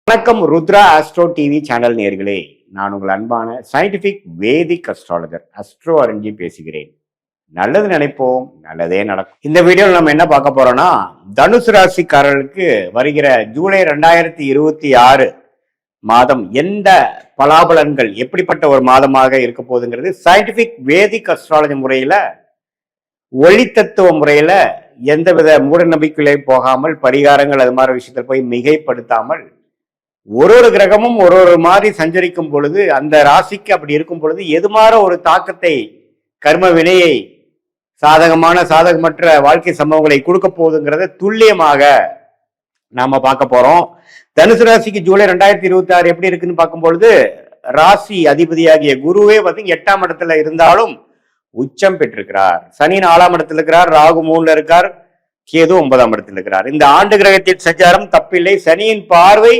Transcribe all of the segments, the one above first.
வணக்கம் Rudra astro TV channel நேர்களே, நான் உங்கள் அன்பான சயின்டிபிக் வேதிக் அஸ்ட்ராலஜர் அஸ்ட்ரோ அரஞ்சி பேசுகிறேன். நல்லது நினைப்போம், நல்லதே நடக்கும். இந்த வீடியோவில் நம்ம என்ன பார்க்க போறோம்னா, தனுசு ராசிக்காரர்களுக்கு வருகிற ஜூலை 2026 மாதம் எந்த பலாபலன்கள் எப்படிப்பட்ட ஒரு மாதமாக இருக்க போகுதுங்கிறது சயின்டிபிக் வேதிக் அஸ்ட்ராலஜி முறையில, ஒளி தத்துவ முறையில எந்தவித மூட நம்பிக்கையிலே போகாமல், பரிகாரங்கள் அது மாதிரி விஷயத்தில் போய் மிகைப்படுத்தாமல், ஒரு கிரகமும் ஒரு மாதிரி சஞ்சரிக்கும் பொழுது அந்த ராசிக்கு அப்படி இருக்கும் பொழுது எது மாற ஒரு தாக்கத்தை, கர்ம வினையை, சாதகமற்ற வாழ்க்கை சம்பவங்களை கொடுக்க போகுதுங்கிறத துல்லியமாக நாம பார்க்க போறோம். தனுசு ராசிக்கு ஜூலை 2026 எப்படி இருக்குன்னு பார்க்கும் பொழுது, ராசி அதிபதியாகிய குருவே வந்து 8ஆம் இடத்துல இருந்தாலும் உச்சம் பெற்றிருக்கிறார். சனி 4ஆம் இடத்துல இருக்கிறார், ராகு 3ல இருக்கார், கேது 9ஆம் இடத்துல இருக்கிறார். இந்த ஆண்டு கிரகத்தின் சஞ்சாரம் தப்பில்லை. சனியின் பார்வை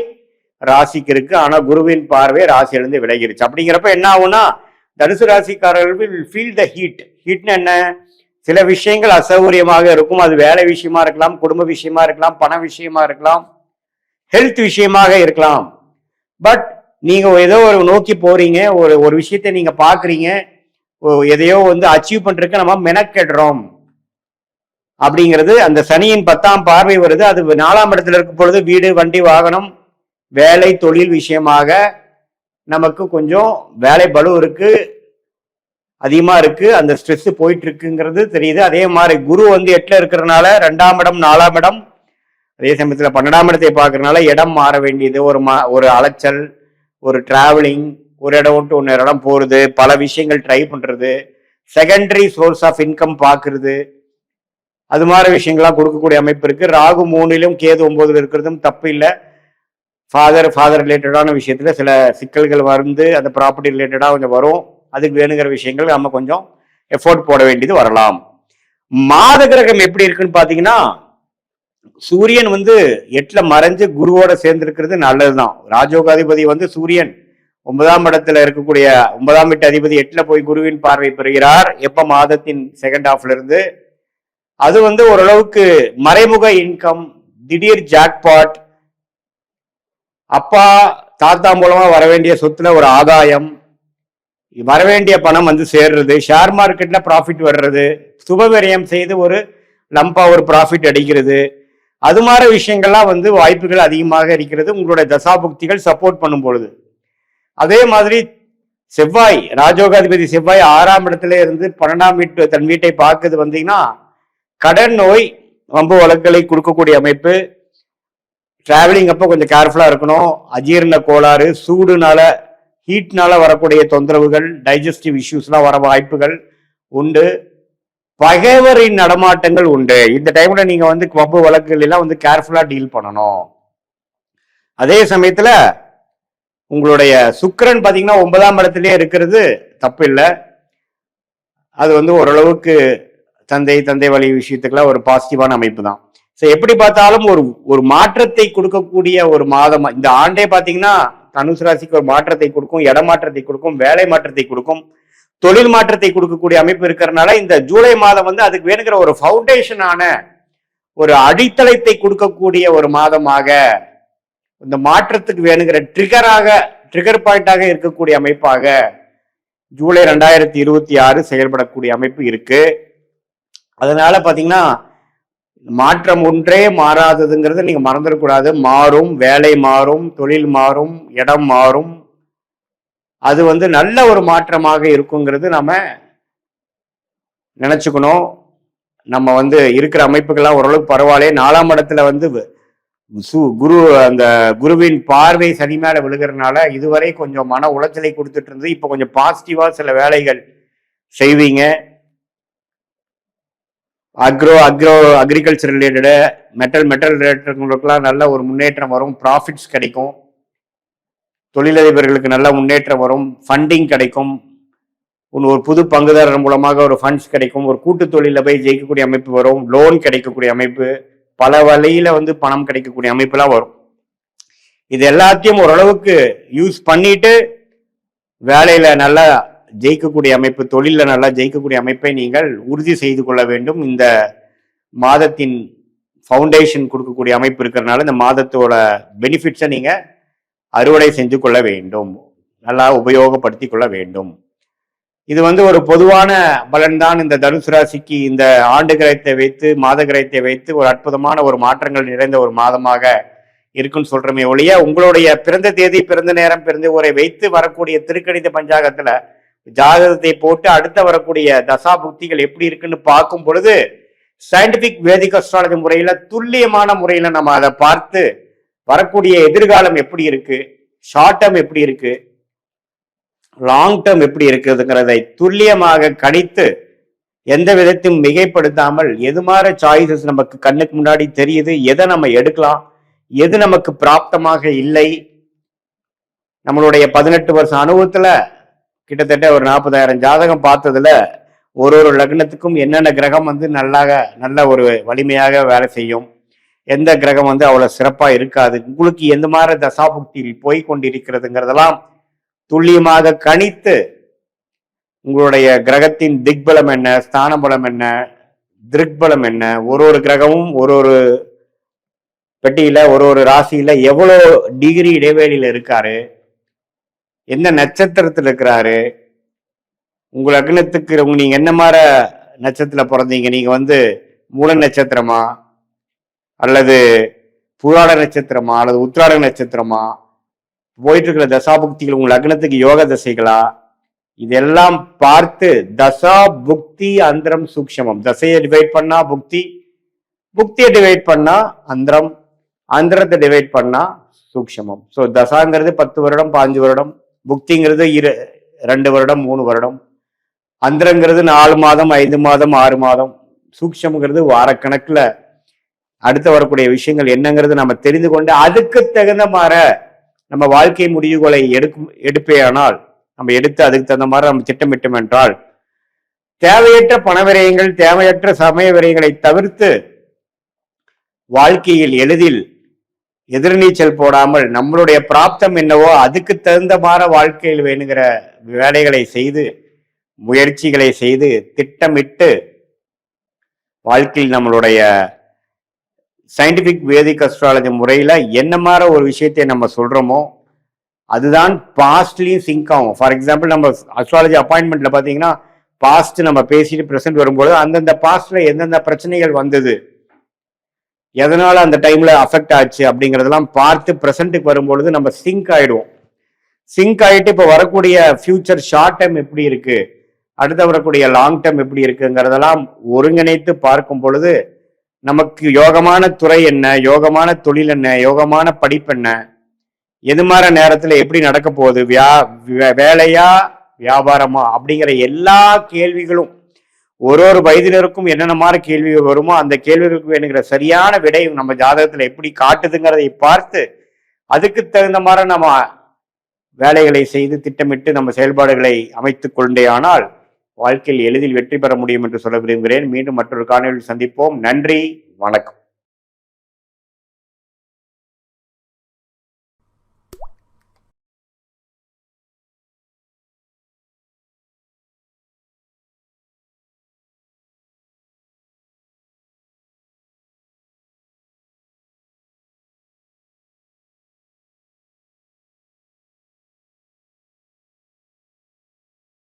ராசிக்கு இருக்கு, ஆனா குருவின் பார்வை ராசியிலிருந்து விலகிருச்சு. அப்படிங்கிறப்ப என்ன ஆகும்னா, தனுசு ராசிக்காரர்கள் ஃபீல் த ஹீட். ஹீட்னு என்ன? சில விஷயங்கள் அசௌகரியமாக இருக்கும். அது வேலை விஷயமா இருக்கலாம், குடும்ப விஷயமா இருக்கலாம், பண விஷயமா இருக்கலாம், ஹெல்த் விஷயமாக இருக்கலாம். பட் நீங்க ஏதோ ஒரு நோக்கி போறீங்க, ஒரு விஷயத்தை நீங்க பாக்குறீங்க, எதையோ வந்து அச்சீவ் பண்றதுக்கு நம்ம மெனக்கெடுறோம் அப்படிங்கிறது. அந்த சனியின் 10ஆம் பார்வை வருது. அது 4ஆம் இடத்துல இருக்கும் பொழுது வீடு, வண்டி, வாகனம், வேலை, தொழில் விஷயமாக நமக்கு கொஞ்சம் வேலை பளு இருக்கு, அதிகமா இருக்கு, அந்த ஸ்ட்ரெஸ் போயிட்டு இருக்குங்கிறது தெரியுது. அதே மாதிரி குரு வந்து 8ல இருக்கிறதுனால 2ஆம் இடம், 4ஆம் இடம், அதே சமயத்துல 12ஆம் இடத்தை பார்க்கறதுனால இடம் மாற வேண்டியது, ஒரு அலைச்சல், ஒரு டிராவலிங், ஒரு இடம் விட்டு இன்னொரு இடம் போறது, பல விஷயங்கள் ட்ரை பண்றது, செகண்டரி சோர்ஸ் ஆஃப் இன்கம் பாக்குறது, அது மாதிரி விஷயங்கள்லாம் கொடுக்கக்கூடிய அமைப்பு இருக்கு. ராகு 3லும் கேது 9ல இருக்கிறதும் தப்பு இல்லை. ஃபாதர் ரிலேட்டடான விஷயத்துல சில சிக்கல்கள் வந்து அந்த ப்ராப்பர்ட்டி ரிலேட்டடா கொஞ்சம் வரும். அதுக்கு வேணுங்கிற விஷயங்கள் நம்ம கொஞ்சம் எஃபோர்ட் போட வேண்டியது வரலாம். மாத கிரகம் எப்படி இருக்குன்னு பாத்தீங்கன்னா, சூரியன் வந்து 8ல மறைஞ்சு குருவோட சேர்ந்து இருக்கிறது நல்லதுதான். ராஜோகாதிபதி வந்து சூரியன் 9ஆம் இடத்துல இருக்கக்கூடிய 9ஆம் வீட்டு அதிபதி 8ல போய் குருவின் பார்வை பெறுகிறார். எப்ப? மாதத்தின் செகண்ட் ஹாஃப்ல இருந்து. அது வந்து ஓரளவுக்கு மறைமுக இன்கம், திடீர் ஜாக்பாட், அப்பா தாத்தா மூலமா வர வேண்டிய சொத்துல ஒரு ஆதாயம், வரவேண்டிய பணம் வந்து சேர்றது, ஷேர் மார்க்கெட்ல ப்ராஃபிட் வர்றது, சுபவிரயம் செய்து ஒரு லம்பா ஒரு ப்ராஃபிட் அடிக்கிறது, அது மாதிரி விஷயங்கள்லாம் வந்து வாய்ப்புகள் அதிகமாக இருக்கிறது உங்களுடைய தசாபுக்திகள் சப்போர்ட் பண்ணும் பொழுது. அதே மாதிரி செவ்வாய், ராஜோகாதிபதி செவ்வாய் 6ஆம் இடத்துல இருந்து 12ஆம் வீட்டு தன் வீட்டை பார்க்குது. வந்தீங்கன்னா கடன் நோய், வம்பு வழக்குகளை கொடுக்கக்கூடிய அமைப்பு. டிராவலிங் அப்போ கொஞ்சம் கேர்ஃபுல்லா இருக்கணும். அஜீரண கோளாறு, சூடுனால, ஹீட்னால வரக்கூடிய தொந்தரவுகள், டைஜஸ்டிவ் இஷ்யூஸ்லாம் வர வாய்ப்புகள் உண்டு. பகைவரின் நடமாட்டங்கள் உண்டு. இந்த டைம்ல நீங்க வந்து வம்பு வழக்குகள் எல்லாம் வந்து கேர்ஃபுல்லா டீல் பண்ணணும். அதே சமயத்துல உங்களுடைய சுக்கிரன் பாத்தீங்கன்னா 9ஆம் இடத்திலே இருக்கிறது தப்பு இல்லை. அது வந்து ஓரளவுக்கு தந்தை வழி விஷயத்துக்குலாம் ஒரு பாசிட்டிவான அமைப்பு தான். எப்படி பார்த்தாலும் ஒரு மாற்றத்தை கொடுக்கக்கூடிய ஒரு மாதம் இந்த ஆண்டே பாத்தீங்கன்னா தனுசு ராசிக்கு ஒரு மாற்றத்தை கொடுக்கும், இடமாற்றத்தை கொடுக்கும், வேலை மாற்றத்தை கொடுக்கும், தொழில் மாற்றத்தை கொடுக்கக்கூடிய அமைப்பு இருக்கிறதுனால இந்த ஜூலை மாதம் வந்து அதுக்கு வேணுங்கிற ஒரு ஃபவுண்டேஷனான ஒரு அடித்தளத்தை கொடுக்கக்கூடிய ஒரு மாதமாக, இந்த மாற்றத்துக்கு வேணுங்கிற ட்ரிகர் பாயிண்டாக இருக்கக்கூடிய அமைப்பாக ஜூலை 2026 செயல்படக்கூடிய அமைப்பு இருக்கு. அதனால பாத்தீங்கன்னா மாற்றம் ஒன்றே மாறாததுங்கிறத நீங்க மறந்துடக்கூடாது. மாறும், வேலை மாறும், தொழில் மாறும், இடம் மாறும். அது வந்து நல்ல ஒரு மாற்றமாக இருக்குங்கிறது நம்ம நினைச்சுக்கணும். நம்ம வந்து இருக்கிற அமைப்புகள்லாம் ஓரளவுக்கு பரவாயில்ல. 4ஆம் இடத்துல வந்து அந்த குருவின் பார்வை சனி மேல விழுகிறதுனால இதுவரை கொஞ்சம் மன உளைச்சலை கொடுத்துட்டு இருந்து இப்ப கொஞ்சம் பாசிட்டிவா சில வேலைகள் செய்வீங்க. அக்ரிகல்ச்சர் ரிலேட்டடு, மெட்டல் ரிலேட்டடுங்களுக்கெல்லாம் நல்ல ஒரு முன்னேற்றம் வரும், ப்ராஃபிட்ஸ் கிடைக்கும், தொழிலதிபர்களுக்கு நல்ல முன்னேற்றம் வரும், ஃபண்டிங் கிடைக்கும், ஒரு புது பங்குதாரர் மூலமாக ஒரு ஃபண்ட்ஸ் கிடைக்கும், ஒரு கூட்டு தொழில போய் ஜெயிக்கக்கூடிய அமைப்பு வரும், லோன் கிடைக்கக்கூடிய அமைப்பு, பல வழியில வந்து பணம் கிடைக்கக்கூடிய அமைப்புலாம் வரும். இது எல்லாத்தையும் ஓரளவுக்கு யூஸ் பண்ணிட்டு வேலையில நல்லா ஜெயிக்கக்கூடிய அமைப்பு, தொழில நல்லா ஜெயிக்கக்கூடிய அமைப்பை நீங்கள் உறுதி செய்து கொள்ள வேண்டும். இந்த மாதத்தின் ஃபவுண்டேஷன் கொடுக்கக்கூடிய அமைப்பு இருக்கிறதுனால இந்த மாதத்தோட பெனிஃபிட்ஸை நீங்க அறுவடை செஞ்சு கொள்ள வேண்டும், நல்லா உபயோகப்படுத்தி கொள்ள வேண்டும். இது ஒரு பொதுவான பலன்தான். இந்த தனுசு ராசிக்கு இந்த ஆண்டு கிரகத்தை வைத்து மாத கிரகத்தை வைத்து ஒரு அற்புதமான ஒரு மாற்றங்கள் நிறைந்த ஒரு மாதமாக இருக்குன்னு சொல்றமே ஒழிய, உங்களுடைய பிறந்த தேதி, பிறந்த நேரம், பிறந்த ஊரை வைத்து வரக்கூடிய திருக்கணித பஞ்சாங்கத்துல ஜாதகத்தை போட்டு அடுத்த வரக்கூடிய தசா புக்திகள் எப்படி இருக்குன்னு பார்க்கும் பொழுது சயின்டிபிக் வேதிக் அஸ்ட்ராலஜி முறையில துல்லியமான முறையில நம்ம அதை பார்த்து வரக்கூடிய எதிர்காலம் எப்படி இருக்கு, ஷார்ட் டேர்ம் எப்படி இருக்கு, லாங் டேர்ம் எப்படி இருக்குதுங்கிறதை துல்லியமாக கணித்து எந்த விதத்தையும் மிகைப்படுத்தாமல் எது மாதிரி சாய்ஸஸ் நமக்கு கண்ணுக்கு முன்னாடி தெரியுது, எதை நம்ம எடுக்கலாம், எது நமக்கு பிராப்தமாக இல்லை. நம்மளுடைய 18 வருஷம் அனுபவத்துல கிட்டத்தட்ட ஒரு 40,000 ஜாதகம் பார்த்ததுல ஒரு லக்னத்துக்கும் என்னென்ன கிரகம் நல்ல ஒரு வலிமையாக வேலை செய்யும், எந்த கிரகம் அவ்வளவு சிறப்பா இருக்காது, உங்களுக்கு எந்த மாதிரி தசாபுக்தியில் போய் கொண்டிருக்கிறதுங்கிறதெல்லாம் துல்லியமாக கணித்து உங்களுடைய கிரகத்தின் திக்பலம் என்ன, ஸ்தான பலம் என்ன, திருக்பலம் என்ன, ஒரு கிரகமும் ஒரு பெட்டியில ஒரு ராசியில எவ்வளோ டிகிரி இடைவெளியில இருக்காரு, எந்த நட்சத்திரத்தில் இருக்கிறாரு, உங்க லக்னத்துக்கு நீங்க என்ன மாதிரி நட்சத்திரத்துல பிறந்தீங்க, நீங்க மூல நட்சத்திரமா அல்லது புராட நட்சத்திரமா அல்லது உத்திராட நட்சத்திரமா, போயிட்டு இருக்கிற தசாபுக்திகள் உங்க லக்னத்துக்கு யோக தசைகளா, இதெல்லாம் பார்த்து தசா புக்தி அந்தரம் சூக்ஷமம், தசையை டிவைட் பண்ணா புக்தி, புக்தியை டிவைட் பண்ணா அந்தரம், அந்தரத்தை டிவைட் பண்ணா சூக்ஷமம். ஸோ தசாங்கிறது 10 வருடம் 15 வருடம், புக்திங்கிறது 2 வருடம் 3 வருடம், அந்தரங்கிறது 4 மாதம் 5 மாதம் 6 மாதம், சூக்ஷம்ங்கிறது வாரக்கணக்குல அடுத்து வரக்கூடிய விஷயங்கள் என்னங்கிறது நம்ம தெரிந்து கொண்டு அதுக்கு தகுந்த மாதிரி நம்ம வாழ்க்கை முடிவுகளை எடுப்பேயானால், நம்ம எடுத்து அதுக்கு தகுந்த மாதிரி நம்ம திட்டமிட்டோம் என்றால் தேவையற்ற பண விரயங்கள், தேவையற்ற சமய விரயங்களை தவிர்த்து வாழ்க்கையில் எளிதில் எதிர்நீச்சல் போடாமல் நம்மளுடைய பிராப்தம் என்னவோ அதுக்கு தகுந்த மாதிரி வாழ்க்கையில் வேணுங்கிற வேலைகளை செய்து, முயற்சிகளை செய்து, திட்டமிட்டு வாழ்க்கையில் நம்மளுடைய சயின்டிபிக் வேதிக் அஸ்ட்ராலஜி முறையில என்ன மாதிரி ஒரு விஷயத்தை நம்ம சொல்றோமோ அதுதான் பாஸ்ட்லயும் சிங்க் ஆகும். ஃபார் எக்ஸாம்பிள், நம்ம அஸ்ட்ராலஜி அப்பாயின்மெண்ட்ல பாத்தீங்கன்னா பாஸ்ட் நம்ம பேசிட்டு ப்ரெசென்ட் வரும்போது அந்தந்த பாஸ்ட்ல எந்தெந்த பிரச்சனைகள் வந்தது, எதனால அந்த டைம்ல அஃபெக்ட் ஆச்சு அப்படிங்கறதெல்லாம் பார்த்து ப்ரெசென்ட்டுக்கு வரும்பொழுது நம்ம சிங்க் ஆயிடுவோம். சிங்க் ஆயிட்டு இப்போ வரக்கூடிய ஃபியூச்சர் ஷார்ட் டைம் எப்படி இருக்கு, அடுத்து வரக்கூடிய லாங் டேர்ம் எப்படி இருக்குங்கிறதெல்லாம் ஒருங்கிணைத்து பார்க்கும் பொழுது நமக்கு யோகமான துறை என்ன, யோகமான தொழில் என்ன, யோகமான படிப்பு என்ன, எது மாதிரி நேரத்துல எப்படி நடக்க போகுது, வேலையா வியாபாரமா அப்படிங்கிற எல்லா கேள்விகளும் ஒரு வயதினருக்கும் என்னென்ன மாதிரி கேள்விகள் வருமோ அந்த கேள்விகளுக்கு வேணுங்கிற சரியான விடை நம்ம ஜாதகத்துல எப்படி காட்டுதுங்கிறதை பார்த்து அதுக்கு தகுந்த மாதிரி நம்ம வேலைகளை செய்து திட்டமிட்டு நம்ம செயல்பாடுகளை அமைத்து கொண்டே ஆனால் வாழ்க்கையில் எளிதில் வெற்றி பெற முடியும் என்று சொல்ல விரும்புகிறேன். மீண்டும் மற்றொரு காணொலியில் சந்திப்போம். நன்றி, வணக்கம்.